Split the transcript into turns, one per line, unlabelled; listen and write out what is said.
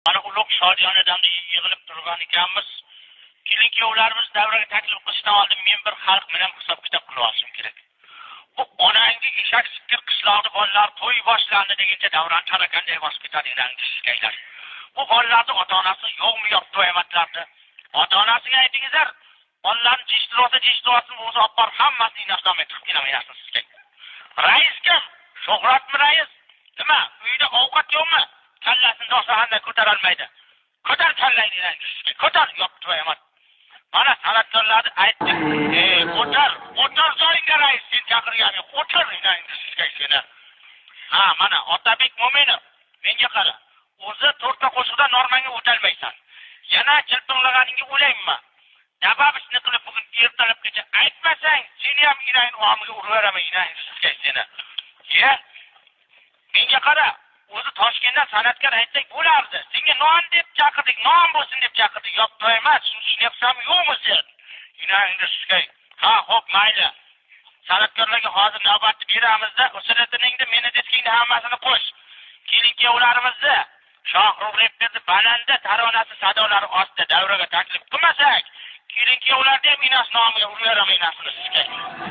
Mana ulug' shodiyonadan yig'ilib turgan ekanmiz. Kelin-kuyovlarimiz davraga taklif qilishdan oldin men bir xalq bilan hisob-kitob qilib olishim kerak. Bu onangi eshak sikir qishloqda bolalar to'y boshlandi deguncha davron qaraganday bosib ketadigan kishikaylar. Bu bolalarning ota-onasi yo'qmi yo'q to'ymatlardi. Ota-onasiga aytingizlar, bolalarni jishtirotsin o'zi olib borib hammasini nafsam etib kelamayasiz sizga. Rais kim? Shuhratmi rais? Nima? Uyda ovqat yo'qmi? Kallasini do'sahanda ko'tarolmaydi. Ko'tar kallayni, ko'tar yo'q to'yamat. Mana san'atkorlarni aytdik. O'tar joyingga rais sen chaqirganing, o'tar seni. Ha, mana Otabek Mo'minov menga qara. O'zi to'rtta qo'shiqda normanga o'talmaysan. Yana chilpinlaganingga o'layman. Dababishni qilib bugun ertalabgacha aytmasang, seni ham inayin o'g'amiga urveraman inayin seni. Ye? Menga qara. O'zi Toshkentdan san'atkor aytsak bo'lardi. Senga non deb chaqirdik, non bo'lsin deb chaqirdik. Yo'q, to'ymas, tushunyapsanmi yo'qmi sen? Inangni shukay. Ha, xo'p, mayli. San'atkorlarga hozir navbatni beramiz-da, Usratiningni, meni diskingni hammasini qo'sh. Kelin-kuyovlarimizni Shohrux Repperni balanda taronasi sadolari ostida davraga taklif qilmasak, kelin-kuyovlarni ham inas nomiga urveraman inasini sizga.